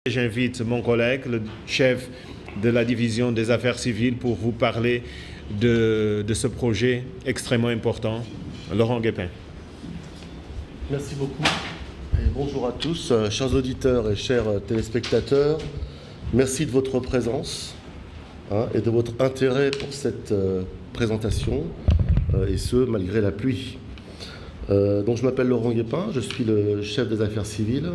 J'invite mon collègue, le chef de la division des affaires civiles, pour vous parler de ce projet extrêmement important. Laurent Guépin. Merci beaucoup et bonjour à tous, chers auditeurs et chers téléspectateurs. Merci de votre présence et de votre intérêt pour cette présentation, et ce, malgré la pluie. Donc, je m'appelle Laurent Guépin, je suis le chef des affaires civiles.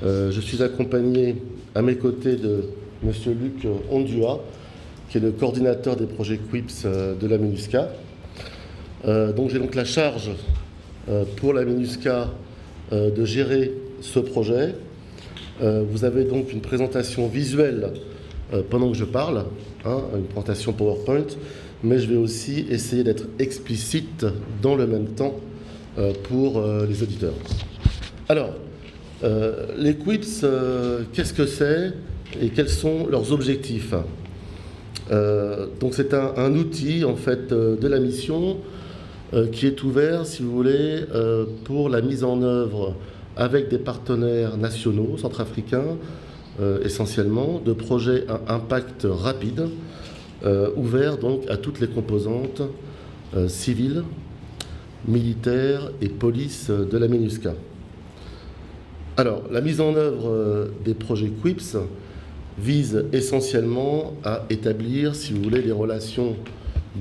Je suis accompagné à mes côtés de M. Luc Ondua, qui est le coordinateur des projets QUIPS de la MINUSCA. Donc, j'ai donc la charge pour la MINUSCA de gérer ce projet. Vous avez donc une présentation visuelle pendant que je parle, une présentation PowerPoint, mais je vais aussi essayer d'être explicite dans le même temps pour les auditeurs. Alors, les QUIPS, qu'est-ce que c'est et quels sont leurs objectifs? Donc c'est un outil en fait de la mission qui est ouvert, si vous voulez, pour la mise en œuvre avec des partenaires nationaux, centrafricains essentiellement, de projets à impact rapide, ouverts donc à toutes les composantes civiles, militaires et police de la MINUSCA. Alors, la mise en œuvre des projets QUIPS vise essentiellement à établir, si vous voulez, des relations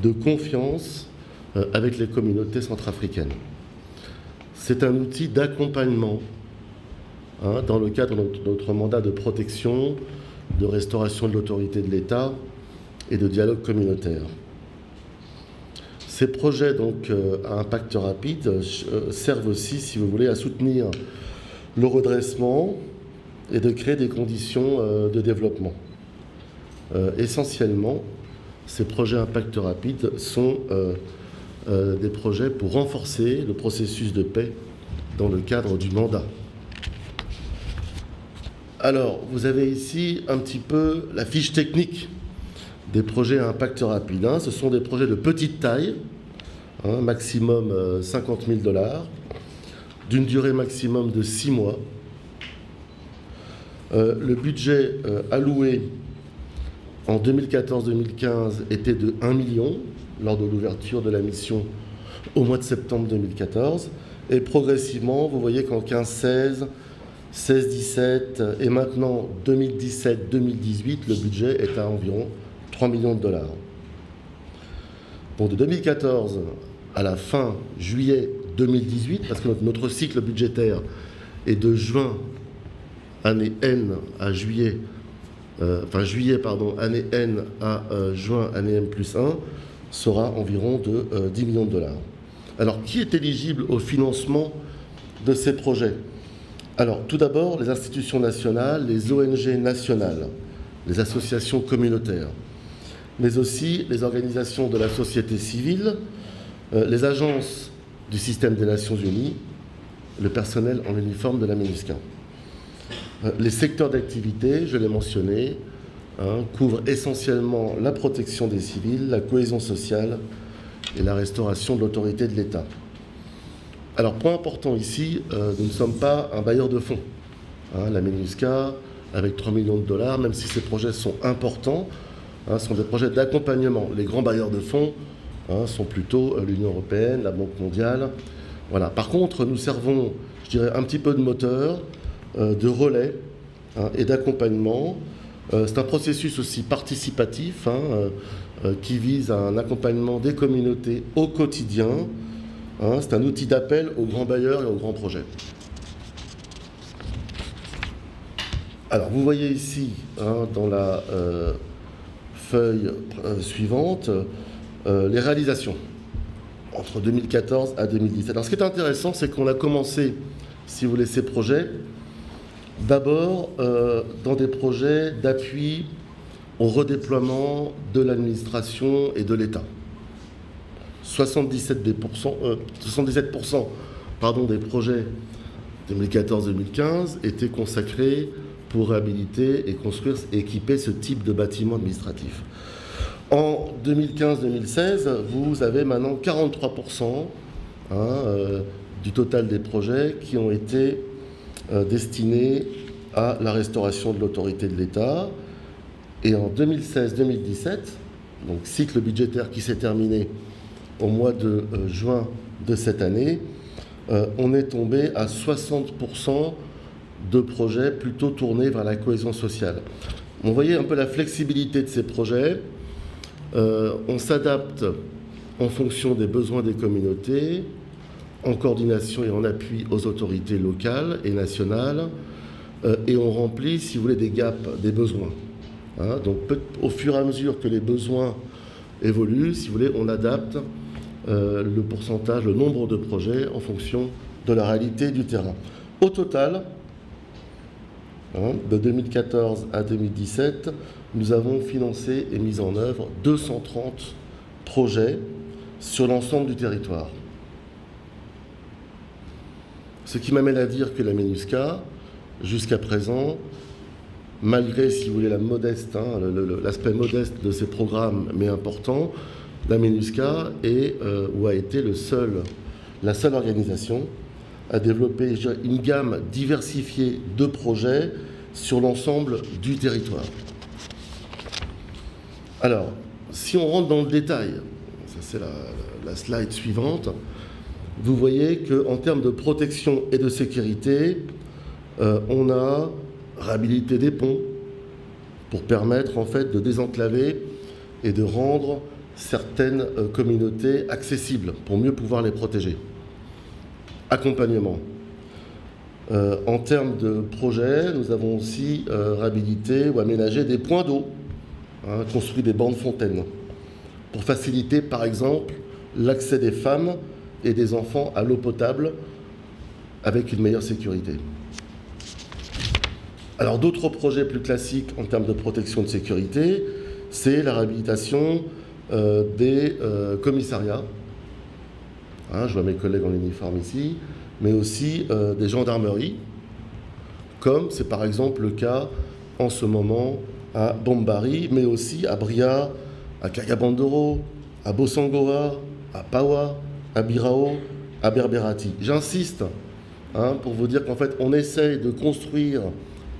de confiance avec les communautés centrafricaines. C'est un outil d'accompagnement dans le cadre de notre mandat de protection, de restauration de l'autorité de l'État et de dialogue communautaire. Ces projets donc à impact rapide servent aussi, si vous voulez, à soutenir le redressement et de créer des conditions de développement. Essentiellement, ces projets à impact rapide sont des projets pour renforcer le processus de paix dans le cadre du mandat. Alors, vous avez ici un petit peu la fiche technique des projets à impact rapide. Ce sont des projets de petite taille, maximum 50 000 $, d'une durée maximum de 6 mois. Le budget alloué en 2014-2015 était de 1 million lors de l'ouverture de la mission au mois de septembre 2014. Et progressivement, vous voyez qu'en 15-16, 16-17 et maintenant 2017-2018, le budget est à environ 3 millions de $. Donc de 2014 à la fin juillet 2018, parce que notre cycle budgétaire est de juin, année N, à juillet, année N à juin, année M+1, sera environ de 10 millions de $. Alors, qui est éligible au financement de ces projets? Alors, tout d'abord, les institutions nationales, les ONG nationales, les associations communautaires, mais aussi les organisations de la société civile, les agences du système des Nations Unies, le personnel en uniforme de la MINUSCA. Les secteurs d'activité, je l'ai mentionné, couvrent essentiellement la protection des civils, la cohésion sociale et la restauration de l'autorité de l'État. Alors, point important ici, nous ne sommes pas un bailleur de fonds. La MINUSCA, avec 3 millions de $, même si ces projets sont importants, sont des projets d'accompagnement. Les grands bailleurs de fonds sont plutôt l'Union européenne, la Banque mondiale. Voilà. Par contre, nous servons, je dirais, un petit peu de moteur, de relais et d'accompagnement. C'est un processus aussi participatif qui vise à un accompagnement des communautés au quotidien. C'est un outil d'appel aux grands bailleurs et aux grands projets. Alors, vous voyez ici, dans la feuille suivante, les réalisations entre 2014 à 2017. Alors, ce qui est intéressant, c'est qu'on a commencé, si vous voulez, ces projets, d'abord dans des projets d'appui au redéploiement de l'administration et de l'État. 77% des projets 2014-2015 étaient consacrés pour réhabiliter et construire et équiper ce type de bâtiment administratif. En 2015-2016, vous avez maintenant 43% du total des projets qui ont été destinés à la restauration de l'autorité de l'État. Et en 2016-2017, donc cycle budgétaire qui s'est terminé au mois de juin de cette année, on est tombé à 60% de projets plutôt tournés vers la cohésion sociale. Vous voyez un peu la flexibilité de ces projets. On s'adapte en fonction des besoins des communautés, en coordination et en appui aux autorités locales et nationales, et on remplit, si vous voulez, des gaps, des besoins. Hein, donc, au fur et à mesure que les besoins évoluent, si vous voulez, on adapte le pourcentage, le nombre de projets en fonction de la réalité du terrain. Au total, de 2014 à 2017, nous avons financé et mis en œuvre 230 projets sur l'ensemble du territoire. Ce qui m'amène à dire que la MINUSCA, jusqu'à présent, malgré, si vous voulez, l'aspect modeste de ces programmes, mais important, la MINUSCA est, ou a été la seule organisation à développer une gamme diversifiée de projets sur l'ensemble du territoire. Alors, si on rentre dans le détail, ça c'est la slide suivante, vous voyez qu'en termes de protection et de sécurité, on a réhabilité des ponts pour permettre en fait de désenclaver et de rendre certaines communautés accessibles pour mieux pouvoir les protéger. Accompagnement. En termes de projet, nous avons aussi réhabilité ou aménagé des points d'eau, construit des bancs de fontaines pour faciliter par exemple l'accès des femmes et des enfants à l'eau potable avec une meilleure sécurité. Alors d'autres projets plus classiques en termes de protection de sécurité, c'est la réhabilitation des commissariats. Je vois mes collègues en uniforme ici, mais aussi des gendarmeries, comme c'est par exemple le cas en ce moment à Bombari, mais aussi à Bria, à Kayabandoro, à Bossangoa, à Pawa, à Birao, à Berberati. J'insiste pour vous dire qu'en fait, on essaye de construire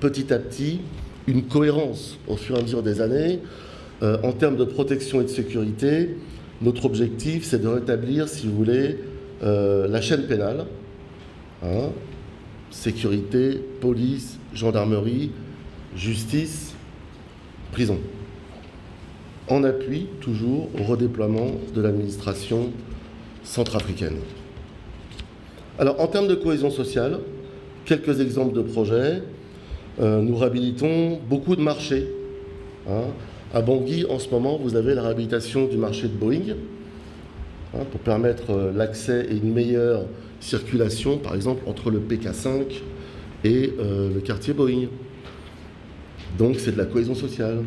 petit à petit une cohérence au fur et à mesure des années. En termes de protection et de sécurité, notre objectif, c'est de rétablir, si vous voulez, la chaîne pénale, sécurité, police, gendarmerie, justice, prison, en appui toujours au redéploiement de l'administration centrafricaine. Alors, en termes de cohésion sociale, quelques exemples de projets. Nous réhabilitons beaucoup de marchés. À Bangui, en ce moment, vous avez la réhabilitation du marché de Boeing pour permettre l'accès et une meilleure circulation, par exemple, entre le PK5 et le quartier Boeing. Donc, c'est de la cohésion sociale.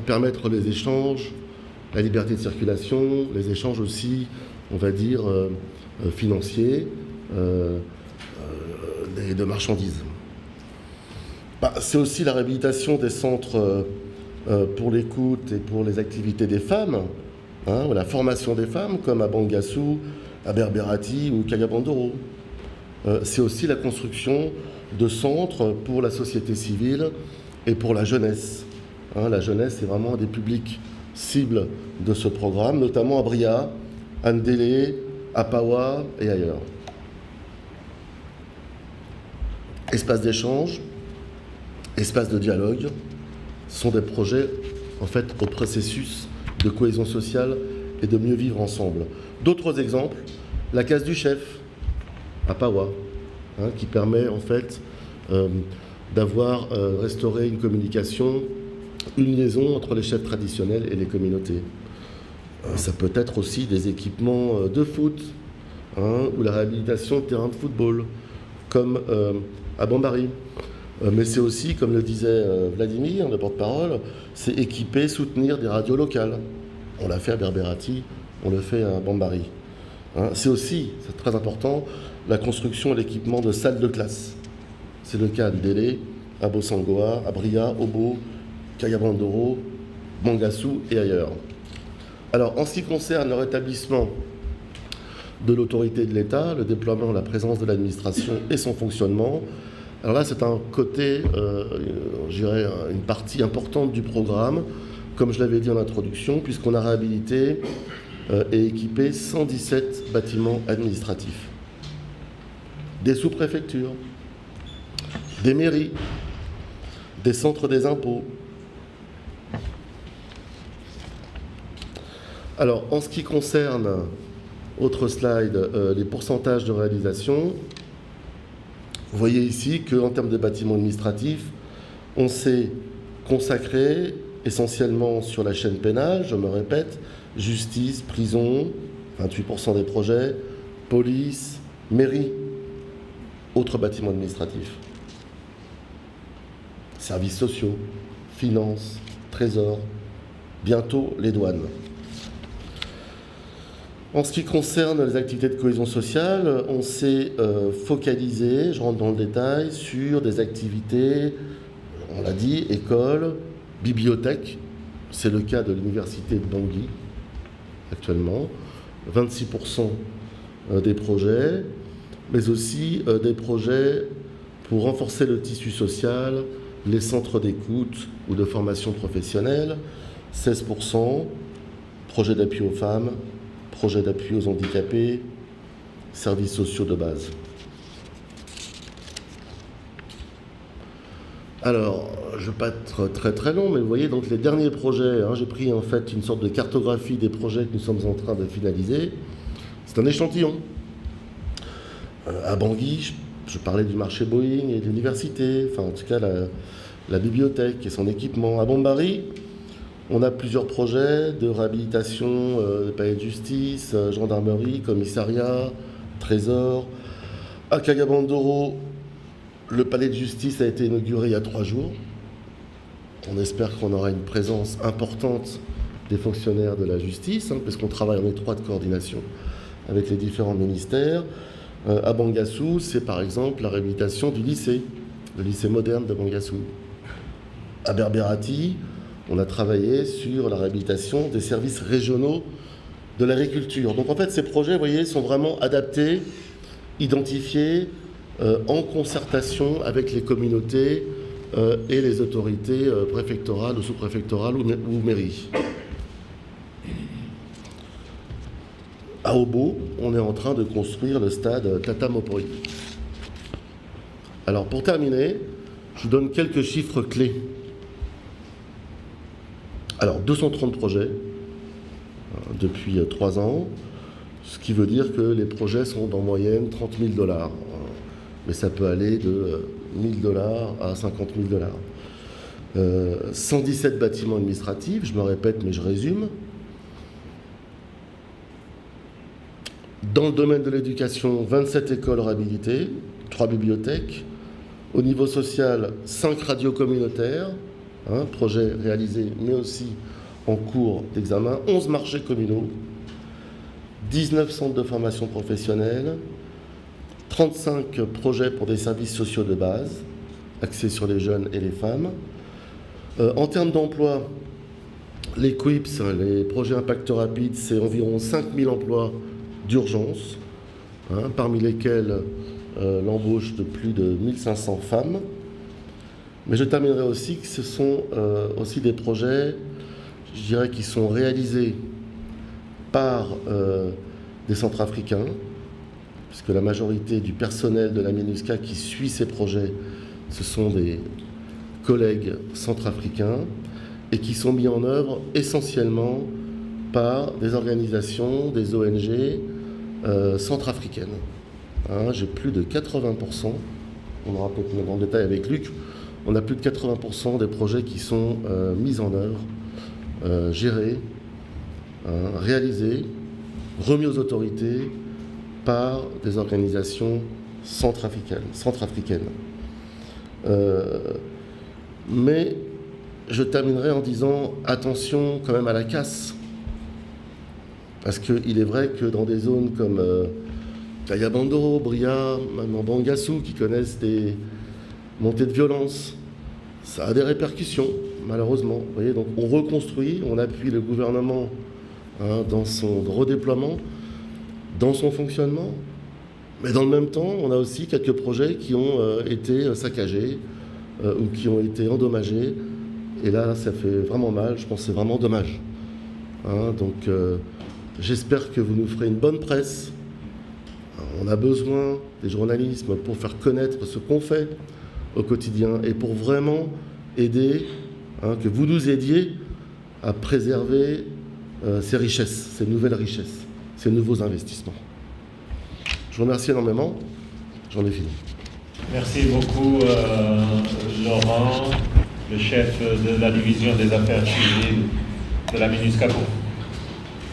Permettre les échanges, la liberté de circulation, les échanges aussi, on va dire, financiers, de marchandises. C'est aussi la réhabilitation des centres pour l'écoute et pour les activités des femmes, la formation des femmes, comme à Bangassou, à Berberati ou Kayabandoro. C'est aussi la construction de centres pour la société civile et pour la jeunesse. La jeunesse est vraiment un des publics cibles de ce programme, notamment à Bria, à Ndélé, à Pawa et ailleurs. Espace d'échange, espace de dialogue, sont des projets en fait au processus de cohésion sociale et de mieux vivre ensemble. D'autres exemples, la case du chef à Pawa, qui permet en fait d'avoir restauré une communication, une liaison entre les chefs traditionnels et les communautés. Ça peut être aussi des équipements de foot, ou la réhabilitation de terrains de football, comme à Bombari. Mais c'est aussi, comme le disait Vladimir, le porte-parole, c'est équiper, soutenir des radios locales. On l'a fait à Berberati, on le fait à Bombari. C'est aussi, c'est très important, la construction et l'équipement de salles de classe. C'est le cas à Ndélé, à Bossangoa, à Bria, Obo, Kayabandoro, Bangassou et ailleurs. Alors, en ce qui concerne le rétablissement de l'autorité de l'État, le déploiement, la présence de l'administration et son fonctionnement, Alors là, c'est un côté, je dirais, une partie importante du programme, comme je l'avais dit en introduction, puisqu'on a réhabilité et équipé 117 bâtiments administratifs. Des sous-préfectures, des mairies, des centres des impôts. Alors, en ce qui concerne, autre slide, les pourcentages de réalisation, vous voyez ici qu'en termes de bâtiments administratifs, on s'est consacré essentiellement sur la chaîne pénale, je me répète, justice, prison, 28% des projets, police, mairie, autres bâtiments administratifs, services sociaux, finances, trésor, bientôt les douanes. En ce qui concerne les activités de cohésion sociale, on s'est focalisé, je rentre dans le détail, sur des activités, on l'a dit, écoles, bibliothèques. C'est le cas de l'université de Bangui, actuellement. 26% des projets, mais aussi des projets pour renforcer le tissu social, les centres d'écoute ou de formation professionnelle, 16%, projets d'appui aux femmes, projets d'appui aux handicapés, services sociaux de base. Alors, je ne vais pas être très très long, mais vous voyez, donc les derniers projets, j'ai pris en fait une sorte de cartographie des projets que nous sommes en train de finaliser. C'est un échantillon. À Bangui, je parlais du marché Boeing et de l'université, enfin en tout cas la bibliothèque et son équipement. À Bombari, on a plusieurs projets de réhabilitation de palais de justice, gendarmerie, commissariat, trésor. À Kagabandoro, le palais de justice a été inauguré il y a 3 jours. On espère qu'on aura une présence importante des fonctionnaires de la justice, parce qu'on travaille en étroite coordination avec les différents ministères. À Bangassou, c'est par exemple la réhabilitation du lycée, le lycée moderne de Bangassou. À Berberati, on a travaillé sur la réhabilitation des services régionaux de l'agriculture. Donc en fait, ces projets, vous voyez, sont vraiment adaptés, identifiés, en concertation avec les communautés et les autorités préfectorales ou sous-préfectorales ou mairies. À Obo, on est en train de construire le stade Tata Mopoi. Alors pour terminer, je vous donne quelques chiffres clés. Alors 230 projets depuis 3 ans, ce qui veut dire que les projets sont en moyenne $30 000. Mais ça peut aller de $1 000 à $50 000. 117 bâtiments administratifs, je me répète mais je résume. Dans le domaine de l'éducation, 27 écoles réhabilitées, 3 bibliothèques. Au niveau social, 5 radios communautaires, projets réalisés mais aussi en cours d'examen, 11 marchés communaux, 19 centres de formation professionnelle, 35 projets pour des services sociaux de base, axés sur les jeunes et les femmes. En termes d'emploi, les QIPS, les projets impact rapide, c'est environ 5 000 emplois d'urgence, parmi lesquels l'embauche de plus de 1500 femmes. Mais je terminerai aussi que ce sont aussi des projets, je dirais, qui sont réalisés par des centrafricains, puisque la majorité du personnel de la MINUSCA qui suit ces projets, ce sont des collègues centrafricains et qui sont mis en œuvre essentiellement par des organisations, des ONG centrafricaines. J'ai plus de 80%, on aura peut-être dans le détail avec Luc, on a plus de 80% des projets qui sont mis en œuvre, gérés, réalisés, remis aux autorités par des organisations centrafricaines. Mais je terminerai en disant attention quand même à la casse. Parce qu'il est vrai que dans des zones comme Kayabandoro, Bria, même Bangassou, qui connaissent des montées de violence, ça a des répercussions, malheureusement. Vous voyez, donc on reconstruit, on appuie le gouvernement dans son redéploiement, dans son fonctionnement, Mais dans le même temps, on a aussi quelques projets qui ont été saccagés ou qui ont été endommagés. Et là, ça fait vraiment mal. Je pense que c'est vraiment dommage. Hein, donc, j'espère que vous nous ferez une bonne presse. On a besoin des journalistes pour faire connaître ce qu'on fait au quotidien et pour vraiment aider, hein, que vous nous aidiez à préserver ces richesses, ces nouvelles richesses, ces nouveaux investissements. Je vous remercie énormément. J'en ai fini. Merci beaucoup, Laurent, le chef de la division des affaires civiles de la MINUSCA, pour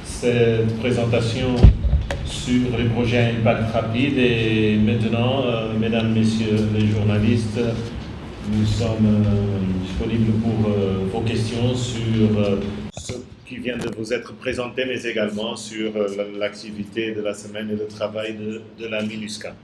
cette présentation sur les projets à impact rapide. Et maintenant, mesdames, messieurs les journalistes, nous sommes disponibles pour vos questions sur ce qui vient de vous être présenté, mais également sur l'activité de la semaine et le travail de la MINUSCA.